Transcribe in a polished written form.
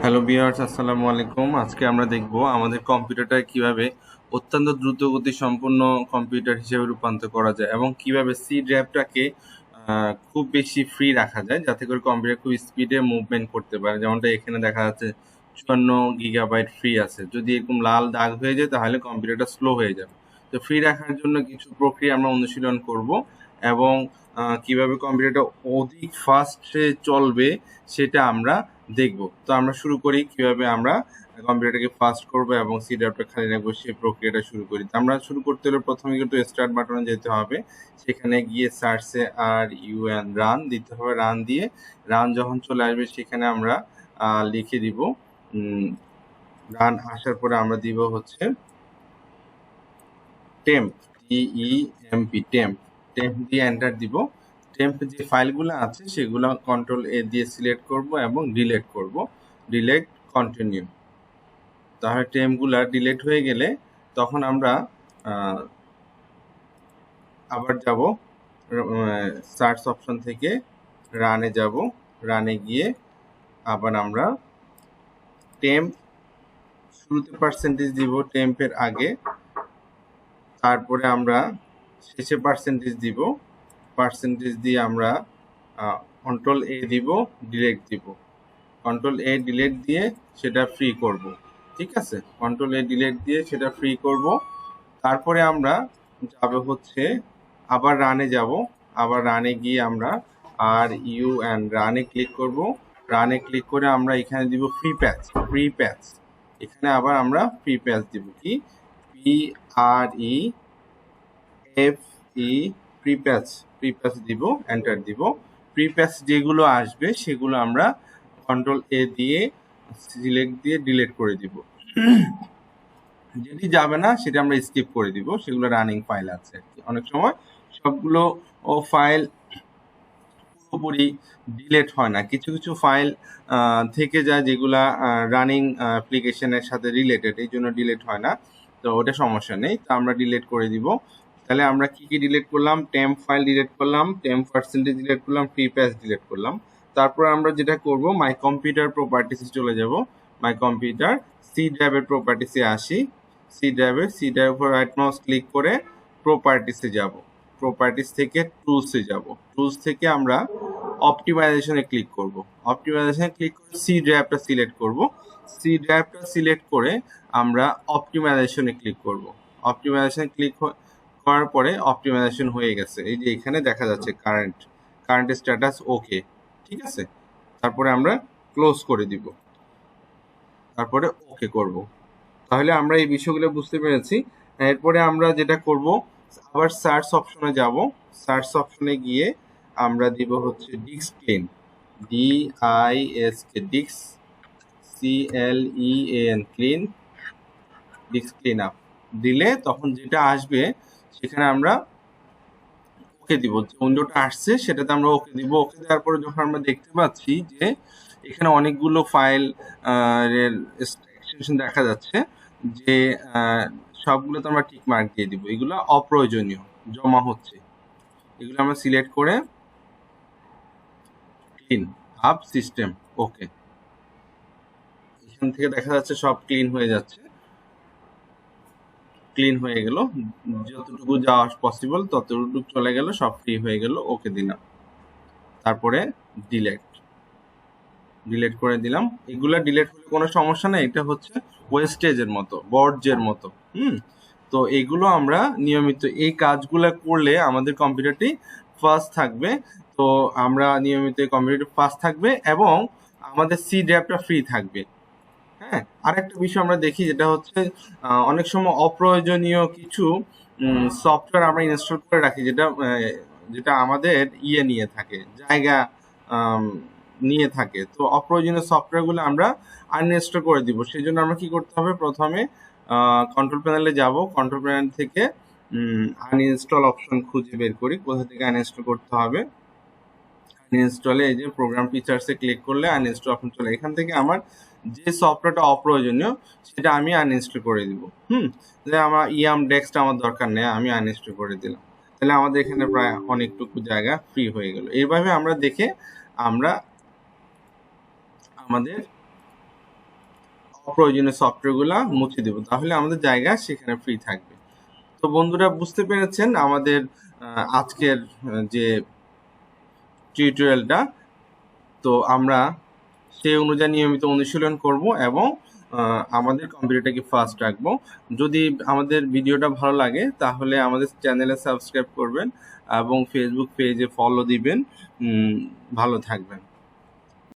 Hello viewers, আসসালামু আলাইকুম। আজকে আমরা দেখব আমাদের কম্পিউটারটা কিভাবে অত্যন্ত দ্রুতগতি সম্পন্ন কম্পিউটার হিসেবে রূপান্তর করা যায় এবং কিভাবে সি ড্রাইভটাকে খুব বেশি ফ্রি রাখা যায় যাতে করে কম্পিউটার খুব স্পিডে মুভমেন্ট করতে পারে। যেমনটা এখানে দেখা যাচ্ছে 54 GB ফ্রি আছে। যদি এরকম লাল দাগ হয়ে যায় তাহলে কম্পিউটারটা স্লো হয়ে যাবে। তো ফ্রি রাখার জন্য কিছু প্রক্রিয়া আমরা অনুশীলন করব এবং কিভাবে কম্পিউটারটা অধিক ফাস্টে চলবে সেটা আমরা দেখব। তো আমরা শুরু করি কিভাবে আমরা কম্পিউটারটাকে ফাস্ট করব এবং সি ড্রাইভটা খালি রাখবো সেই প্রক্রিয়াটা শুরু করি। তো আমরা শুরু করতে হলে প্রথমে কিন্তু স্টার্ট বাটনে যেতে হবে। সেখানে গিয়ে সার্চে রান দিতে হবে। রান দিয়ে রান যখন চলে আসবে সেখানে আমরা লিখে দিব রান আসার পরে আমরা দিব হচ্ছে টেম্প, টিইএমপি, টেম্প দিয়ে এন্টার দিব। টেম্প যে ফাইলগুলো আছে সেগুলো কন্ট্রোল এ দিয়ে সিলেক্ট করব এবং ডিলিট করব। Delete, continue. তাহলে টেম্পগুলো ডিলিট হয়ে গেলে তখন আমরা আবার যাব সার্চ অপশন থেকে রানে যাব। রানে গিয়ে আবার আমরা টেম্প শুরুতে পার্সেন্টেজ দিব টেম্পের আগে, তারপরে আমরা শেষে পার্সেন্টেজ দিব। পার্সেন্টেজ দিয়ে আমরা কন্ট্রোল এ দিব, ডিলিট দিব। কন্ট্রোল এ ডিলিট দিয়ে সেটা ফ্রি করব। ঠিক আছে, কন্ট্রোল এ ডিলিট দিয়ে সেটা ফ্রি করব। তারপরে আমরা যাব হচ্ছে আবার রানে যাব। আবার রানে গিয়ে আমরা রানে ক্লিক করব। রানে ক্লিক করে আমরা এখানে দিব ফ্রি প্যাচ। এখানে আবার আমরা ফ্রি প্যাচ দিব, কি PREFE, প্রি প্যাচ দিব, এন্টার দিব। প্রি প্যাচ যেগুলো আসবে সেগুলো আমরা কন্ট্রোল এ দিয়ে সিলেক্ট দিয়ে ডিলিট করে দিব। যদি যাবে না সেটা আমরা স্কিপ করে দিব, সেগুলো রানিং ফাইল আছে। অনেক সময় সবগুলো ফাইল পুরোপুরি ডিলিট হয় না, কিছু কিছু ফাইল থেকে যায় যেগুলা রানিং অ্যাপ্লিকেশনের সাথে রিলেটেড, এই জন্য ডিলিট হয় না। তো ওটা সমস্যা নেই, তো আমরা ডিলিট করে দিব। তাহলে আমরা কি কি ডিলিট করলাম? টেম্প ফাইল ডিলিট করলাম, টেম্প পার্সেন্টেজ ডিলিট করলাম, ফ্রি প্যাচ ডিলিট করলাম। তারপর আমরা যেটা করব, মাই কম্পিউটার প্রপার্টিসে চলে যাব। মাই কম্পিউটার সি ড্রাইভের প্রপার্টিসে আসি। সি ড্রাইভের উপর রাইট মাউস ক্লিক করে প্রপার্টিসে যাব। প্রপার্টিস থেকে টুলসে যাব। টুলস থেকে আমরা অপটিমাইজেশনে ক্লিক করব। অপটিমাইজেশনে ক্লিক করে সি ড্রাইভটা সিলেক্ট করব। সি ড্রাইভটা সিলেক্ট করে আমরা অপটিমাইজেশনে ক্লিক করব। অপটিমাইজেশনে ক্লিক করার পরে অপটিমাইজেশন হয়ে গেছে, এই যে এখানে দেখা যাচ্ছে কারেন্ট স্ট্যাটাস ওকে। ঠিক আছে, তারপরে আমরা ক্লোজ করে দিব, তারপরে ওকে করব। তাহলে আমরা এই বিষয়গুলো বুঝতে পেরেছি। এরপরে আমরা যেটা করব, আবার সার্চ অপশনে যাব। সার্চ অপশনে গিয়ে আমরা দিব হচ্ছে disk clean, D I S K, CLEAN, clean, disk clean up দিলে তখন যেটা আসবে সেখানে আমরা ওকে দিব। যে উইন্ডোটা আসছে সেটাতে আমরা ওকে দিব। ওকে দেওয়ার পরে যখন আমরা দেখতে পাচ্ছি যে এখানে অনেকগুলো ফাইল এক্সটেনশন দেখা যাচ্ছে, যে সবগুলোতে আমরা টিক মার্ক দিয়ে দিব, এগুলো অপ্রয়োজনীয় জমা হচ্ছে। এগুলো আমরা সিলেক্ট করে ক্লিন আপ সিস্টেম, ওকে। এখান থেকে দেখা যাচ্ছে সব ক্লিন হয়ে যাচ্ছে, ক্লিন হয়ে গেল, যতটুকু যাওয়া পসিবল ততটুকু চলে গেল, সব ফ্রি হয়ে গেল, ওকে দিলাম। তারপরে ডিলিট করে দিলাম। এগুলা ডিলিট হলে কোনো সমস্যা নেই, এটা হচ্ছে ওয়েস্টেজের মতো, বর্জ্যের মতো। তো এগুলো আমরা নিয়মিত এই কাজগুলো করলে আমাদের কম্পিউটারটি ফাস্ট থাকবে। তো আমরা নিয়মিত কম্পিউটার ফাস্ট থাকবে এবং আমাদের সি ড্রাইভটা ফ্রি থাকবে। হ্যাঁ, আরেকটা বিষয় আমরা দেখি, যেটা হচ্ছে অনেক সময় অপ্রয়োজনীয় কিছু সফটওয়্যার আমরা ইনস্টল করে রাখি, যেটা আমাদের নিয়ে থাকে, জায়গা নিয়ে থাকে। তো অপ্রয়োজনীয় সফটওয়্যারগুলো আমরা আনইনস্টল করে দিব। সেই জন্য আমরা কি করতে হবে, প্রথমে কন্ট্রোল প্যানেলে যাব। কন্ট্রোল প্যানেল থেকে আনইনস্টল অপশন খুঁজে বের করি, কোথা থেকে আনইনস্টল করতে হবে। আনইনস্টলে এই যে প্রোগ্রাম ফিচার্সে ক্লিক করলে আনইনস্টল অপশন চলে, এখান থেকে আমার যে সফটওয়্যারটা অপ্রয়োজনীয় সেটা আমি আনইনস্টল করে দিব। যে আমার ডেস্কটা আমার দরকার নেই, আমি আনইনস্টল করে দিলাম। তাহলে আমাদের এখানে প্রায় অনেকটুকু জায়গা ফ্রি হয়ে গেল। এইভাবে আমরা দেখে আমরা আমাদের অপ্রয়োজনীয় সফটওয়্যারগুলো মুছে দেব, তাহলে আমাদের জায়গা সেখানে ফ্রি থাকবে। তো বন্ধুরা বুঝতে পেরেছেন আমাদের আজকের যে টিউটোরিয়ালটা, তো আমরা সেই অনুযায়ী নিয়মিত অনুশীলন করব এবং আমাদের কম্পিউটারটাকে ফাস্ট রাখবো। যদি আমাদের ভিডিওটা ভালো লাগে তাহলে আমাদের চ্যানেলে সাবস্ক্রাইব করবেন এবং ফেসবুক পেজে ফলো দিবেন। ভালো থাকবেন।